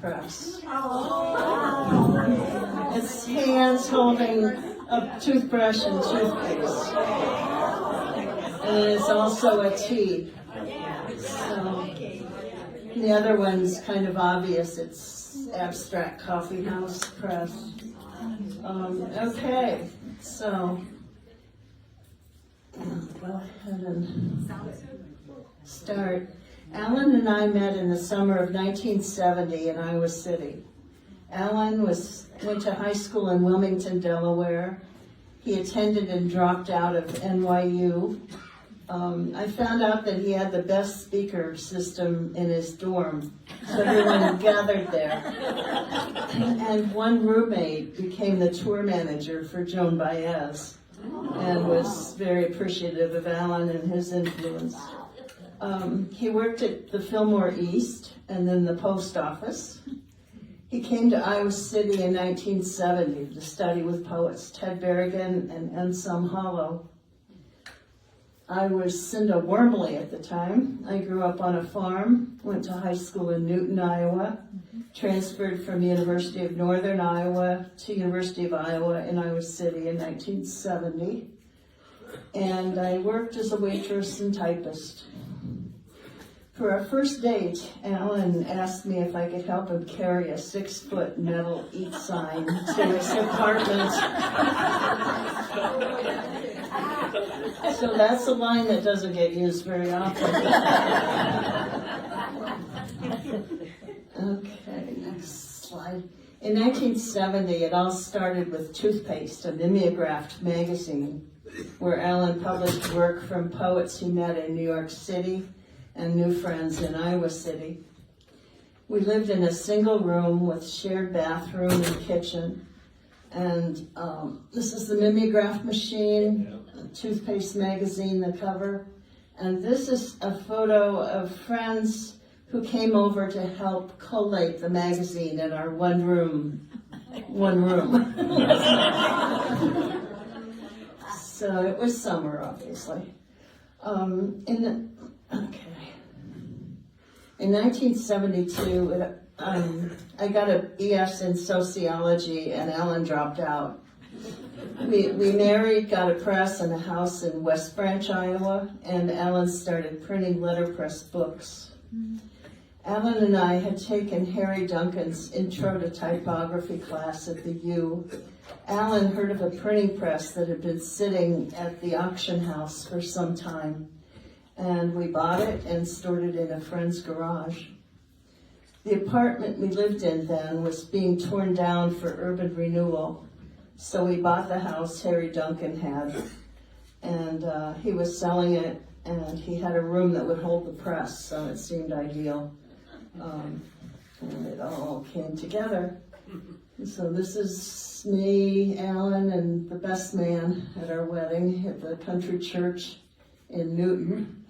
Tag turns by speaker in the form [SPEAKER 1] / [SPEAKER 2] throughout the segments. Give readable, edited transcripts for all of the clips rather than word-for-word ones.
[SPEAKER 1] press. It's hands holding a toothbrush and toothpaste. And it's also a tea. So the other one's kind of obvious. It's abstract coffee house press. Okay, so go ahead and start. Allan and I met in the summer of 1970 in Iowa City. Allan went to high school in Wilmington, Delaware. He attended and dropped out of NYU. I found out that he had the best speaker system in his dorm, so everyone gathered there. And one roommate became the tour manager for Joan Baez and was very appreciative of Allan and his influence. He worked at the Fillmore East and then the post office. He came to Iowa City in 1970 to study with poets Ted Berrigan and Anselm Hollow. I was Cinda Kornblum at the time. I grew up on a farm, went to high school in Newton, Iowa, transferred from University of Northern Iowa to University of Iowa in Iowa City in 1970. And I worked as a waitress and typist. For our first date, Allan asked me if I could help him carry a 6-foot metal eat sign to his apartment. So that's a line that doesn't get used very often. Okay, next slide. In 1970, it all started with Toothpaste, a mimeographed magazine, where Allan published work from poets he met in New York City and new friends in Iowa City. We lived in a single room with shared bathroom and kitchen. And this is the mimeograph machine, Toothpaste magazine, the cover. And this is a photo of friends who came over to help collate the magazine in our one room. So it was summer, obviously. In 1972, I got a BS in sociology, and Allan dropped out. We married, got a press and a house in West Branch, Iowa, and Allan started printing letterpress books. Allan and I had taken Harry Duncan's Intro to Typography class at the U. Allan heard of a printing press that had been sitting at the auction house for some time, and we bought it and stored it in a friend's garage. The apartment we lived in then was being torn down for urban renewal, so we bought the house Harry Duncan had, and he was selling it, and he had a room that would hold the press, so it seemed ideal. And it all came together. So this is me, Allan, and the best man at our wedding at the country church in Newton,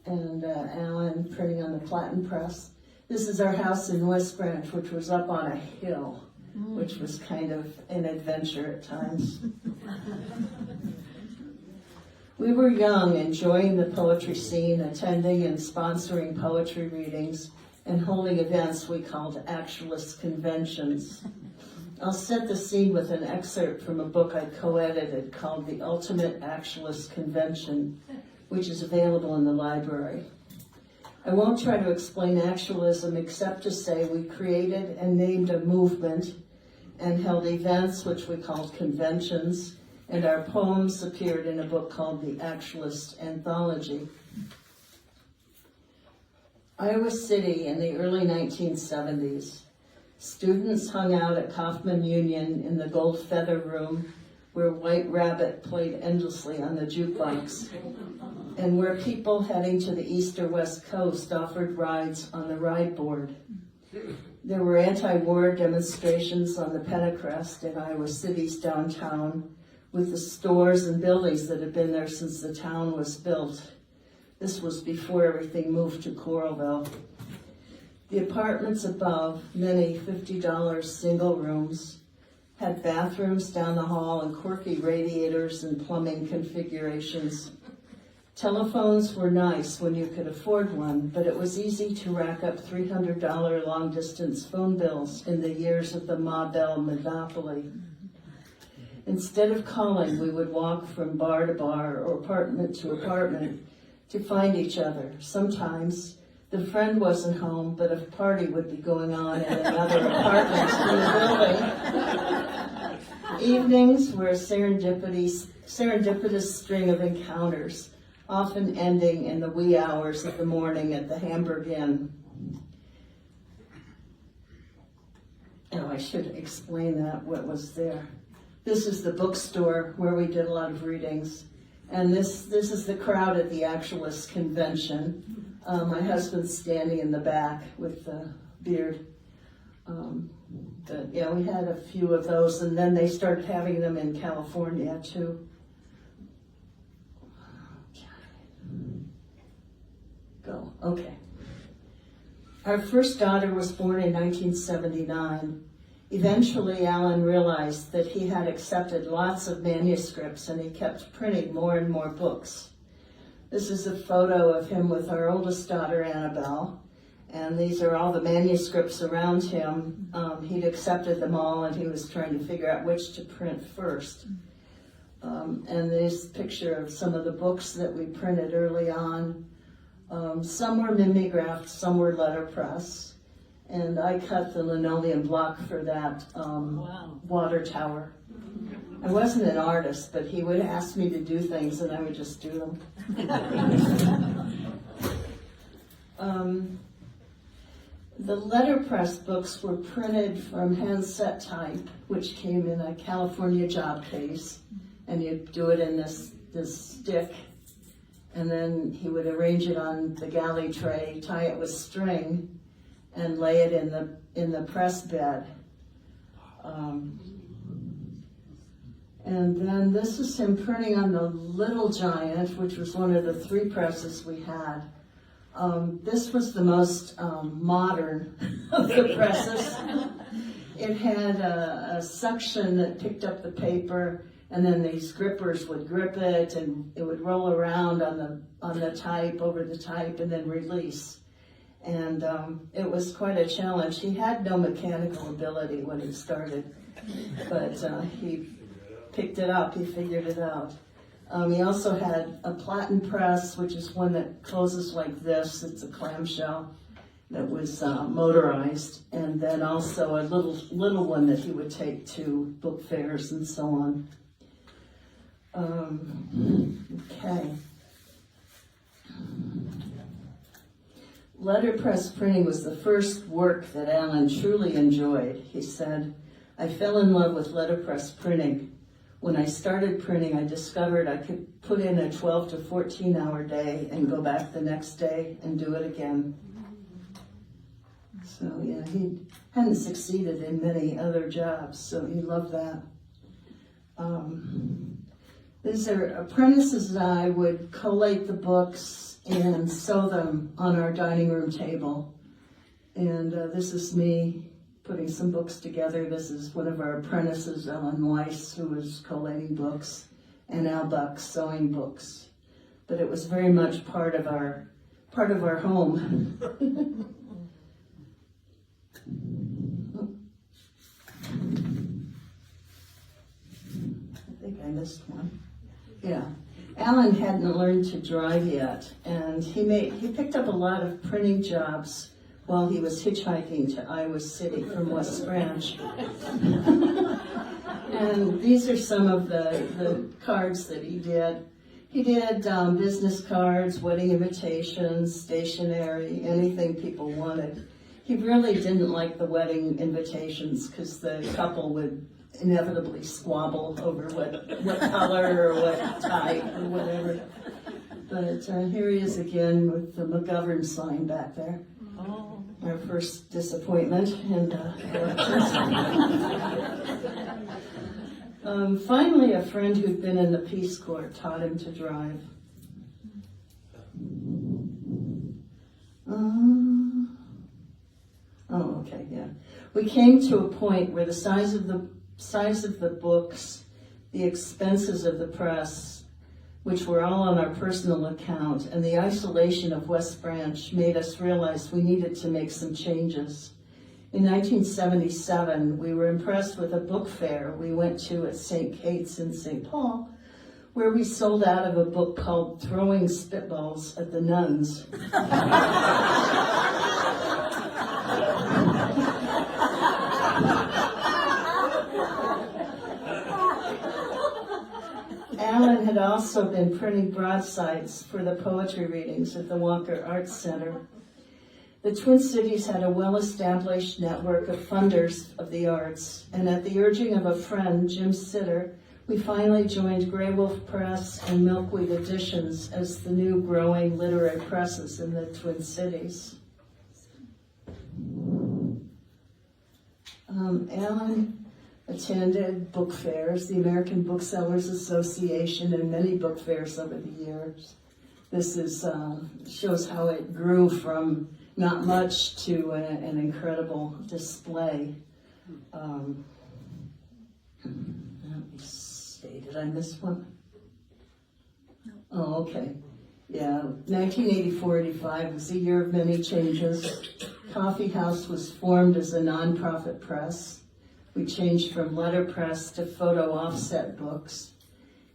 [SPEAKER 1] and Allan printing on the platen press. This is our house in West Branch, which was up on a hill, which was kind of an adventure at times. We were young, enjoying the poetry scene, attending and sponsoring poetry readings, and holding events we called actualist conventions. I'll set the scene with an excerpt from a book I co-edited called The Ultimate Actualist Convention, which is available in the library. I won't try to explain actualism except to say we created and named a movement and held events which we called conventions, and our poems appeared in a book called The Actualist Anthology. Iowa City in the early 1970s. Students hung out at Kaufman Union in the Gold Feather Room, where White Rabbit played endlessly on the jukebox, and where people heading to the east or west coast offered rides on the ride board. There were anti-war demonstrations on the Pentecrest in Iowa City's downtown, with the stores and buildings that had been there since the town was built. This was before everything moved to Coralville. The apartments above, many $50 single rooms, had bathrooms down the hall and quirky radiators and plumbing configurations. Telephones were nice when you could afford one, but it was easy to rack up $300 long-distance phone bills in the years of the Ma Bell monopoly. Instead of calling, we would walk from bar to bar or apartment to apartment to find each other. Sometimes the friend wasn't home, but a party would be going on in another apartment in the building. Evenings were a serendipitous string of encounters, often ending in the wee hours of the morning at the Hamburg Inn. Oh, I should explain that, what was there. This is the bookstore where we did a lot of readings. And this is the crowd at the Actualist convention. My husband's standing in the back with the beard. But yeah, we had a few of those, and then they started having them in California too. Go, okay. Our first daughter was born in 1979. Eventually, Allan realized that he had accepted lots of manuscripts and he kept printing more and more books. This is a photo of him with our oldest daughter, Annabelle, and these are all the manuscripts around him. He'd accepted them all and he was trying to figure out which to print first. And this picture of some of the books that we printed early on. Some were mimeographed, some were letterpress. And I cut the linoleum block for that water tower. I wasn't an artist, but he would ask me to do things and I would just do them. The letterpress books were printed from handset type, which came in a California job case, and you'd do it in this stick, and then he would arrange it on the galley tray, tie it with string, and lay it in the press bed. And then this is him printing on the Little Giant, which was one of the 3 presses we had. This was the most modern of the presses. It had a suction that picked up the paper, and then these grippers would grip it, and it would roll around on the type, over the type, and then release. And it was quite a challenge. He had no mechanical ability when he started, but he picked it up, he figured it out. He also had a platen press, which is one that closes like this. It's a clamshell that was motorized, and then also a little one that he would take to book fairs and so on. Okay. Letterpress printing was the first work that Allan truly enjoyed. He said, "I fell in love with letterpress printing. When I started printing, I discovered I could put in a 12 to 14 hour day and go back the next day and do it again." So yeah, he hadn't succeeded in many other jobs, so he loved that. These are apprentices and I would collate the books and sew them on our dining room table. And this is me putting some books together. This is one of our apprentices, Ellen Weiss, who was collating books, and Al Buck sewing books. But it was very much part of our home. I think I missed one. Yeah. Allan hadn't learned to drive yet, and he picked up a lot of printing jobs while he was hitchhiking to Iowa City from West Branch. And these are some of the cards that he did. He did business cards, wedding invitations, stationery, anything people wanted. He really didn't like the wedding invitations because the couple would inevitably squabble over what color or what type or whatever. But here he is again with the McGovern sign back there. Oh. Our first disappointment in elections. Finally, a friend who'd been in the Peace Corps taught him to drive. Okay, yeah. We came to a point where the size of the books, the expenses of the press, which were all on our personal account, and the isolation of West Branch made us realize we needed to make some changes. In 1977, we were impressed with a book fair we went to at St. Kate's in St. Paul, where we sold out of a book called Throwing Spitballs at the Nuns. Allan had also been printing broadsides for the poetry readings at the Walker Arts Center. The Twin Cities had a well-established network of funders of the arts, and at the urging of a friend, Jim Sitter, we finally joined Grey Wolf Press and Milkweed Editions as the new growing literary presses in the Twin Cities. Allan attended book fairs, the American Booksellers Association, and many book fairs over the years. This shows how it grew from not much to an incredible display. Let me see, did I miss one? Oh, okay. Yeah, 1984-85 was a year of many changes. Coffee House was formed as a nonprofit press. We changed from letterpress to photo offset books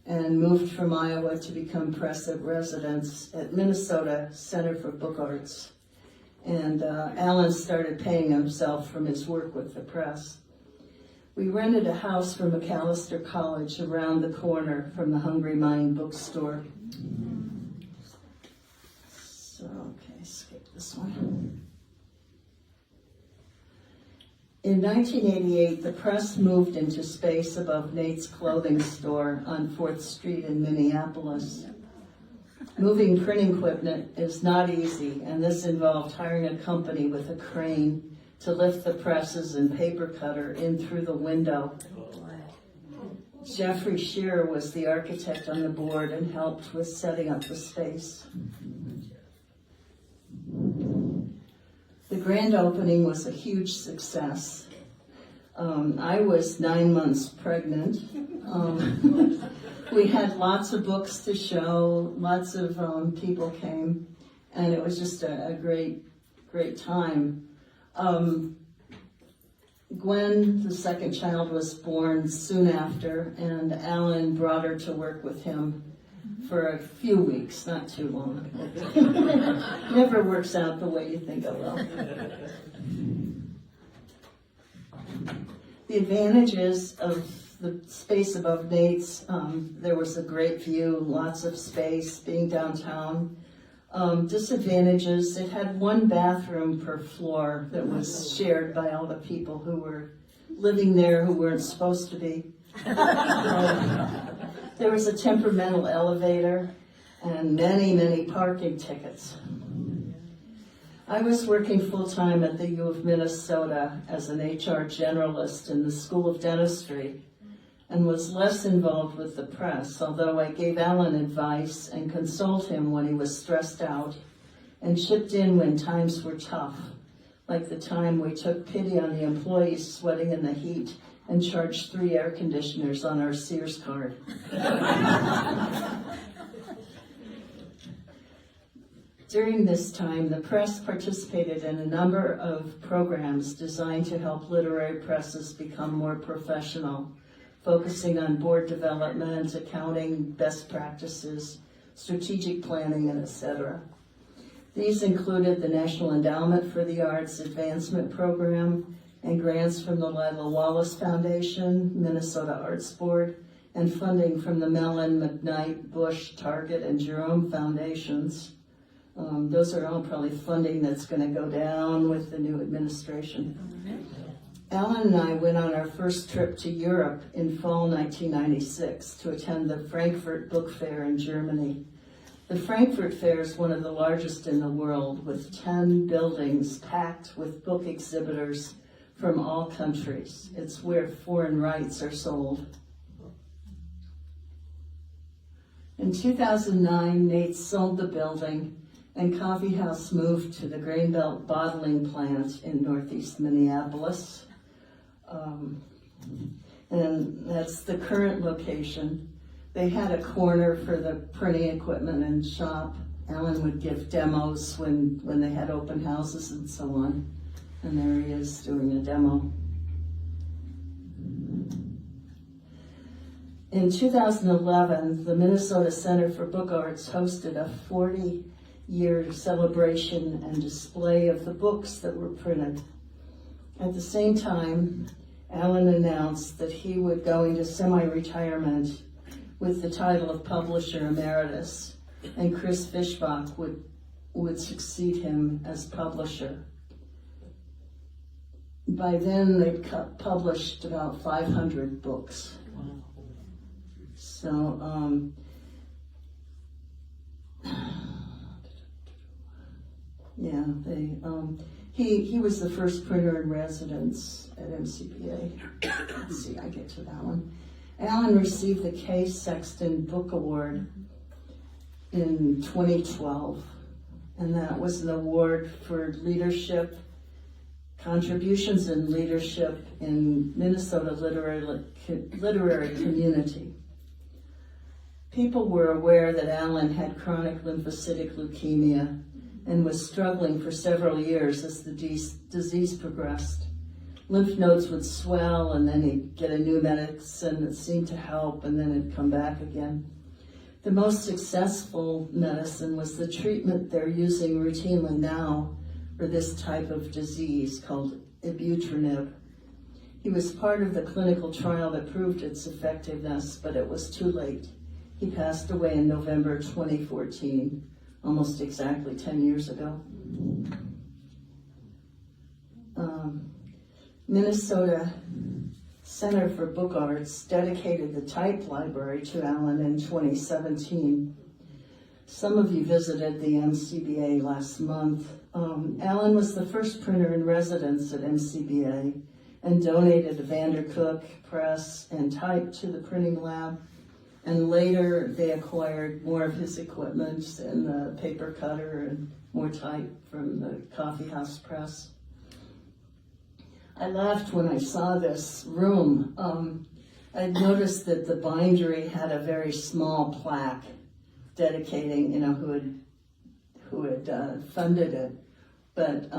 [SPEAKER 1] and moved from Iowa to become press at residence at Minnesota Center for Book Arts. And Allan started paying himself from his work with the press. We rented a house for Macalester College around the corner from the Hungry Mind bookstore. So, okay, skip this one. In 1988, the press moved into space above Nate's clothing store on 4th Street in Minneapolis. Moving printing equipment is not easy, and this involved hiring a company with a crane to lift the presses and paper cutter in through the window. Jeffrey Shearer was the architect on the board and helped with setting up the space. The grand opening was a huge success. I was 9 months pregnant. We had lots of books to show, lots of people came, and it was just a great time. Gwen, the second child, was born soon after, and Allan brought her to work with him for a few weeks, not too long. Never works out the way you think it will. The advantages of the space above Nate's, there was a great view, lots of space, being downtown. Disadvantages, it had one bathroom per floor that was shared by all the people who were living there who weren't supposed to be. There was a temperamental elevator and many parking tickets. I was working full-time at the U of Minnesota as an HR generalist in the School of Dentistry and was less involved with the press, although I gave Allan advice and consoled him when he was stressed out and chipped in when times were tough, like the time we took pity on the employees sweating in the heat and charged 3 air conditioners on our Sears card. During this time, the press participated in a number of programs designed to help literary presses become more professional, focusing on board development, accounting, best practices, strategic planning, and etc. These included the National Endowment for the Arts Advancement Program and grants from the Lila Wallace Foundation, Minnesota Arts Board, and funding from the Mellon, McKnight, Bush, Target, and Jerome Foundations. Those are all probably funding that's going to go down with the new administration. Allan and I went on our first trip to Europe in fall 1996 to attend the Frankfurt Book Fair in Germany. The Frankfurt Fair is one of the largest in the world, with 10 buildings packed with book exhibitors from all countries. It's where foreign rights are sold. In 2009, Nate sold the building, and Coffee House moved to the Grainbelt bottling plant in northeast Minneapolis. And that's the current location. They had a corner for the printing equipment and shop. Allan would give demos when they had open houses and so on. And there he is doing a demo. In 2011, the Minnesota Center for Book Arts hosted a 40-year celebration and display of the books that were printed. At the same time, Allan announced that he would go into semi-retirement with the title of Publisher Emeritus, and Chris Fishbach would succeed him as publisher. By then, they'd published about 500 books. So, yeah, he was the first printer in residence at MCBA. Let's see, I get to that one. Allan received the K. Sexton Book Award in 2012, and that was an award for leadership, contributions in leadership in Minnesota literary community. People were aware that Allan had chronic lymphocytic leukemia and was struggling for several years as the disease progressed. Lymph nodes would swell, and then he'd get a new medicine that seemed to help, and then it'd come back again. The most successful medicine was the treatment they're using routinely now for this type of disease called ibutramib. He was part of the clinical trial that proved its effectiveness, but it was too late. He passed away in November 2014, almost exactly 10 years ago. Minnesota Center for Book Arts dedicated the type library to Allan in 2017. Some of you visited the MCBA last month. Allan was the first printer in residence at MCBA and donated a Vandercook press and type to the printing lab. And later they acquired more of his equipment and the paper cutter and more type from the coffee house press. I laughed when I saw this room. I noticed that the bindery had a very small plaque dedicating, who had funded it. But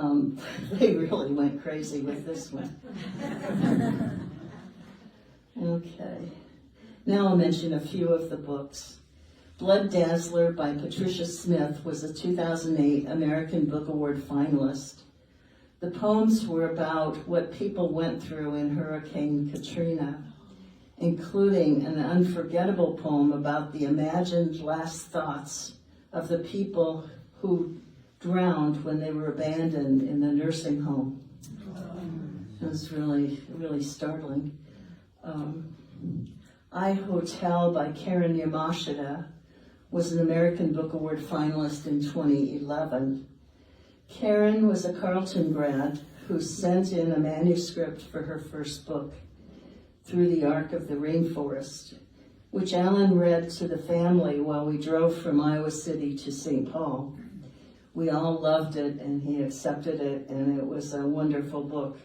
[SPEAKER 1] they really went crazy with this one. Okay. Now I'll mention a few of the books. Blood Dazzler by Patricia Smith was a 2008 American Book Award finalist. The poems were about what people went through in Hurricane Katrina, including an unforgettable poem about the imagined last thoughts of the people who drowned when they were abandoned in the nursing home. It was really, really startling. I Hotel by Karen Yamashita was an American Book Award finalist in 2011. Karen was a Carleton grad who sent in a manuscript for her first book, Through the Arc of the Rainforest, which Allan read to the family while we drove from Iowa City to St. Paul. We all loved it, and he accepted it, and it was a wonderful book.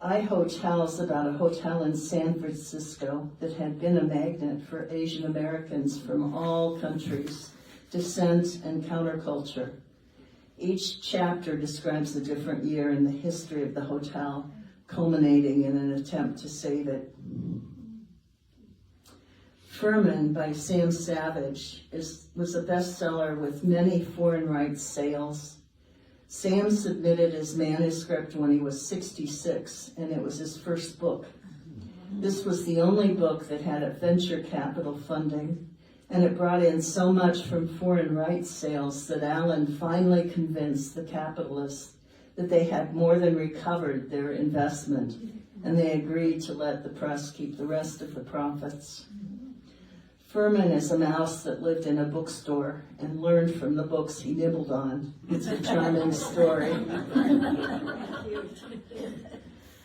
[SPEAKER 1] I Hotel's about a hotel in San Francisco that had been a magnet for Asian Americans from all countries, descent, and counterculture. Each chapter describes a different year in the history of the hotel, culminating in an attempt to save it. Furman by Sam Savage was a bestseller with many foreign rights sales. Sam submitted his manuscript when he was 66, and it was his first book. This was the only book that had a venture capital funding, and it brought in so much from foreign rights sales that Allan finally convinced the capitalists that they had more than recovered their investment, and they agreed to let the press keep the rest of the profits. Furman is a mouse that lived in a bookstore and learned from the books he nibbled on. It's a charming story.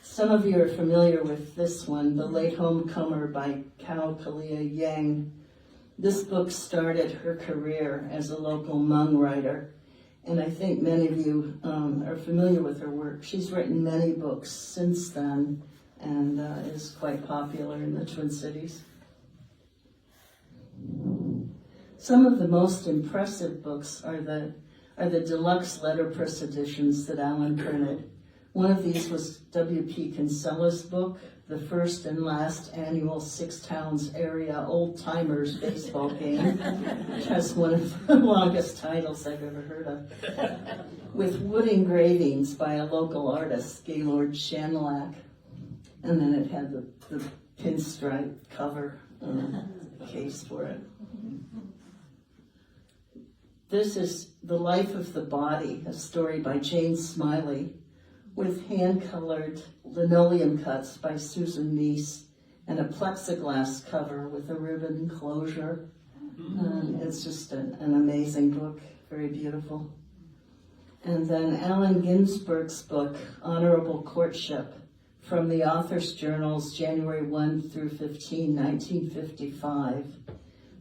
[SPEAKER 1] Some of you are familiar with this one, The Late Homecomer by Kao Kalia Yang. This book started her career as a local Hmong writer, and I think many of you are familiar with her work. She's written many books since then and is quite popular in the Twin Cities. Some of the most impressive books are the deluxe letterpress editions that Allan printed. One of these was W.P. Kinsella's book, The First and Last Annual Six Towns Area Old Timers Baseball Game, which has one of the longest titles I've ever heard of, with wood engravings by a local artist, Gaylord Shanlack. And then it had the pinstripe cover case for it. This is The Life of the Body, a story by Jane Smiley, with hand-colored linoleum cuts by Susan Neese and a plexiglass cover with a ribbon closure. It's just an amazing book, very beautiful. And then Allen Ginsberg's book, Honorable Courtship, from the Author's Journals, January 1 through 15, 1955.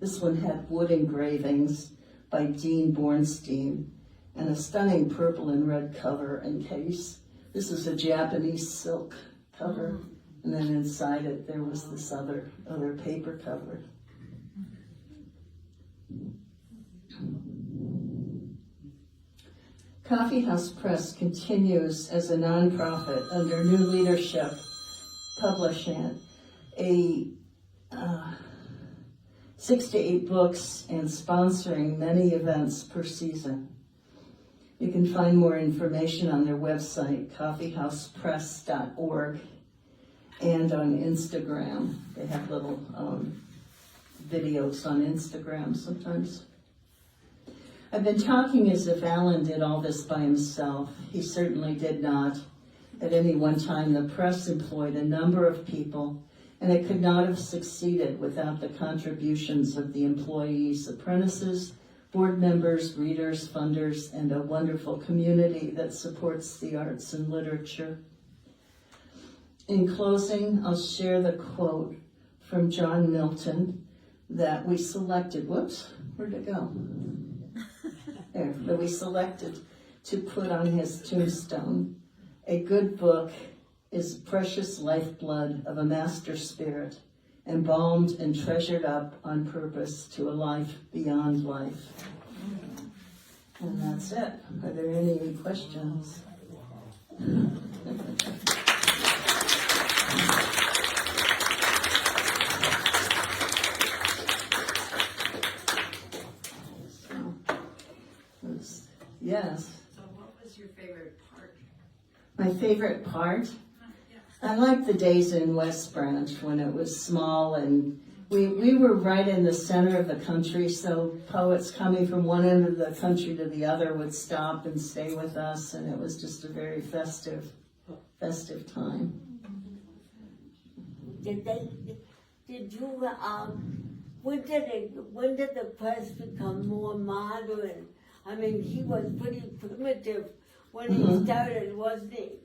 [SPEAKER 1] This one had wood engravings by Dean Bornstein and a stunning purple and red cover and case. This is a Japanese silk cover, and then inside it there was this other paper cover. Coffee House Press continues as a nonprofit under new leadership, publishing 6 to 8 books and sponsoring many events per season. You can find more information on their website, coffeehousepress.org, and on Instagram. They have little videos on Instagram sometimes. I've been talking as if Allan did all this by himself. He certainly did not. At any one time, the press employed a number of people, and it could not have succeeded without the contributions of the employees, apprentices, board members, readers, funders, and a wonderful community that supports the arts and literature. In closing, I'll share the quote from John Milton that we selected. Whoops, where'd it go? There, that we selected to put on his tombstone. A good book is precious lifeblood of a master spirit, embalmed and treasured up on purpose to a life beyond life. And that's it. Are there any questions? Yes.
[SPEAKER 2] So what was your favorite part?
[SPEAKER 1] My favorite part? I liked the days in West Branch when it was small, and we were right in the center of the country, so poets coming from one end of the country to the other would stop and stay with us, and it was just a very festive time.
[SPEAKER 3] When did the press become more modern? I mean, he was pretty primitive when he started, wasn't he?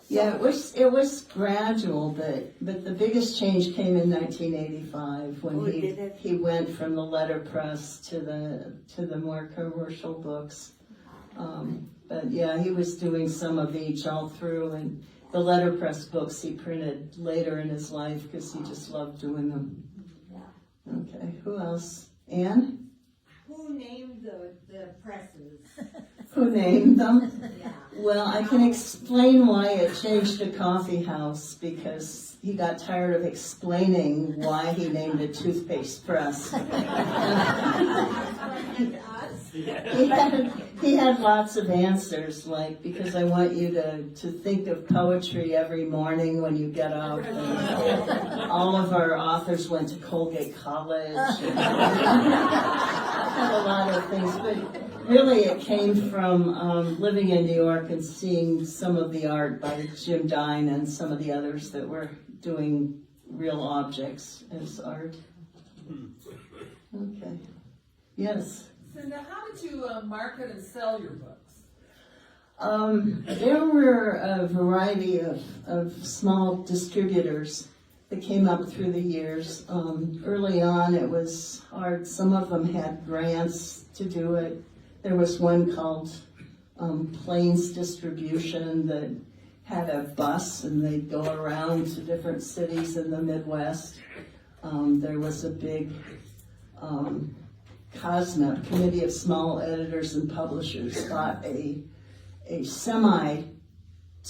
[SPEAKER 1] Yeah, it was gradual, but the biggest change came in 1985 when he went from the letterpress to the more commercial books. But yeah, he was doing some of each all through, and the letterpress books he printed later in his life because he just loved doing them. Okay, who else? Anne?
[SPEAKER 4] Who named the presses?
[SPEAKER 1] Who named them?
[SPEAKER 4] Yeah.
[SPEAKER 1] Well, I can explain why it changed to Coffee House, because he got tired of explaining why he named it Toothpaste Press. He had lots of answers, like, because I want you to think of poetry every morning when you get up. And all of our authors went to Colgate College. Had a lot of things, but really it came from living in New York and seeing some of the art by Jim Dine and some of the others that were doing real objects as art. Okay. Yes?
[SPEAKER 5] Cinda, how did you market and sell your books?
[SPEAKER 1] There were a variety of small distributors that came up through the years. Early on it was hard. Some of them had grants to do it. There was one called Plains Distribution that had a bus and they'd go around to different cities in the Midwest. There was a big COSMEP, Committee of Small Editors and Publishers, bought a semi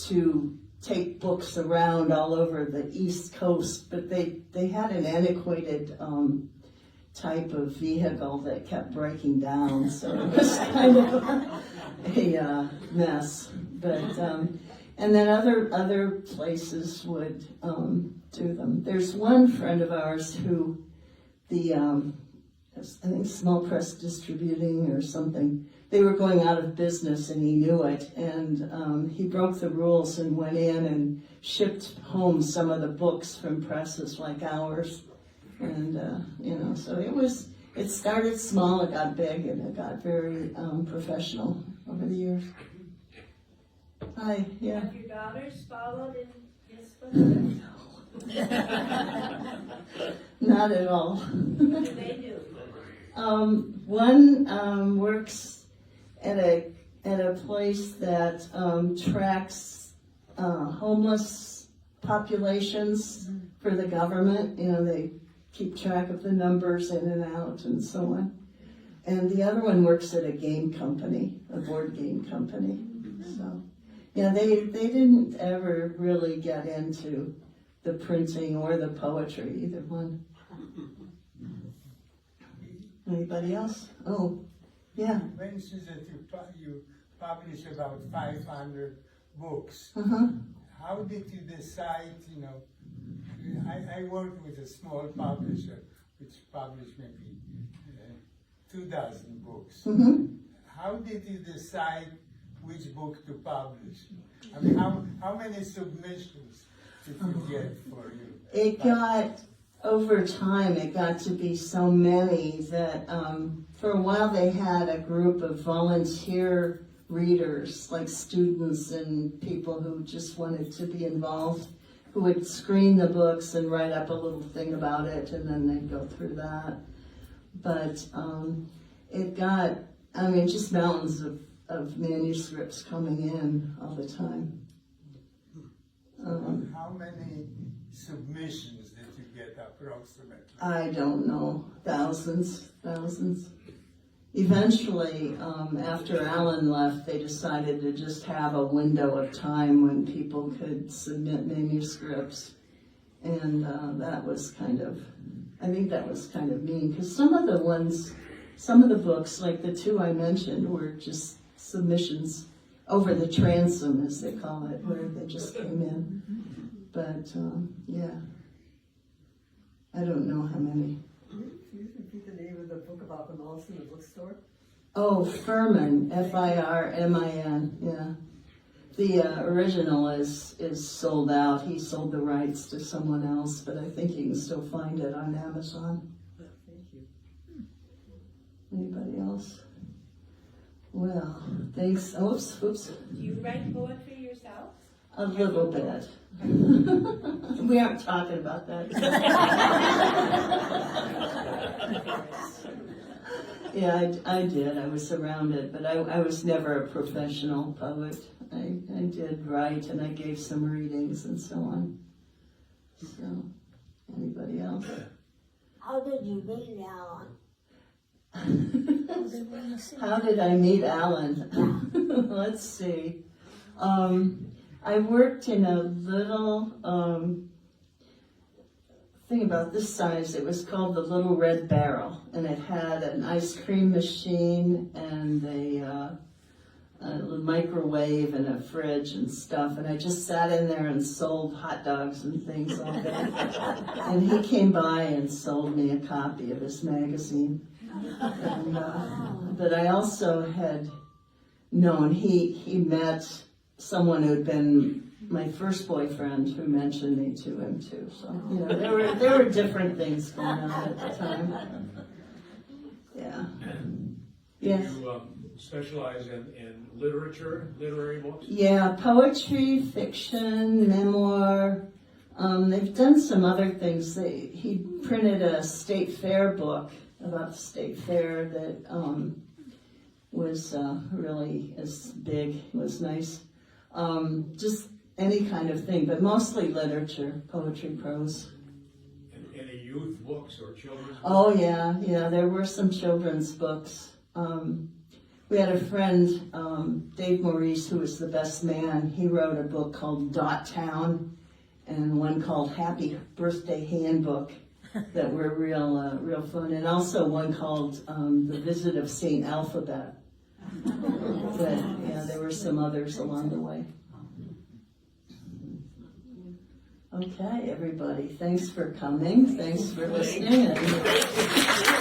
[SPEAKER 1] to take books around all over the East Coast, but they had an antiquated type of vehicle that kept breaking down, so it was kind of a mess. But and then other places would do them. There's one friend of ours who I think Small Press Distributing or something, they were going out of business and he knew it, and he broke the rules and went in and shipped home some of the books from presses like ours. And so it started small, it got big, and it got very professional over the years. Hi, yeah.
[SPEAKER 4] Have your daughters followed in his footsteps?
[SPEAKER 1] Not at all.
[SPEAKER 4] What do they do?
[SPEAKER 1] One works at a place that tracks homeless populations for the government. They keep track of the numbers in and out and so on. And the other one works at a game company, a board game company. So, they didn't ever really get into the printing or the poetry, either one. Anybody else? Oh, yeah.
[SPEAKER 6] You mentioned that you publish about 500 books.
[SPEAKER 1] Uh-huh.
[SPEAKER 6] How did you decide, I worked with a small publisher which published maybe 24 books.
[SPEAKER 1] Mm-hmm.
[SPEAKER 6] How did you decide which book to publish? I mean, how many submissions did you get for you?
[SPEAKER 1] Over time, it got to be so many that for a while they had a group of volunteer readers, like students and people who just wanted to be involved, who would screen the books and write up a little thing about it, and then they'd go through that. But it got, just mountains of manuscripts coming in all the time.
[SPEAKER 6] How many submissions did you get approximately?
[SPEAKER 1] I don't know, thousands. Eventually, after Allan left, they decided to just have a window of time when people could submit manuscripts. And that was kind of mean, because some of the books, like the two I mentioned, were just submissions over the transom, as they call it, where they just came in. But, I don't know how many.
[SPEAKER 7] Can you repeat the name of the book about the mouse in the bookstore?
[SPEAKER 1] Oh, Furman, Firmin, yeah. The original is sold out. He sold the rights to someone else, but I think you can still find it on Amazon.
[SPEAKER 7] Thank you.
[SPEAKER 1] Anybody else? Well, thanks. Oops.
[SPEAKER 4] Do you write poetry yourself?
[SPEAKER 1] A little bit. We aren't talking about that. Yeah, I did. I was around it, but I was never a professional poet. I did write, and I gave some readings and so on. So, anybody else?
[SPEAKER 3] How did you meet Allan?
[SPEAKER 1] How did I meet Allan? Let's see. I worked in a little thing about this size. It was called the Little Red Barrel, and it had an ice cream machine and a microwave and a fridge and stuff. And I just sat in there and sold hot dogs and things all day. And he came by and sold me a copy of his magazine. And, but I also had known he met someone who had been my first boyfriend, who mentioned me to him too. So there were different things going on at the time. Yeah. Yes.
[SPEAKER 8] Do you specialize in literature, literary books?
[SPEAKER 1] Yeah, poetry, fiction, memoir. They've done some other things. He printed a state fair book about the state fair that was really as big. It was nice. Just any kind of thing, but mostly literature, poetry, prose.
[SPEAKER 8] Any youth books or children's books?
[SPEAKER 1] Oh, yeah, there were some children's books. We had a friend, Dave Maurice, who was the best man. He wrote a book called Dot Town and one called Happy Birthday Handbook that were real fun. And also one called The Visit of St. Alphabet. But yeah, there were some others along the way. Okay, everybody, thanks for coming. Thanks for listening. And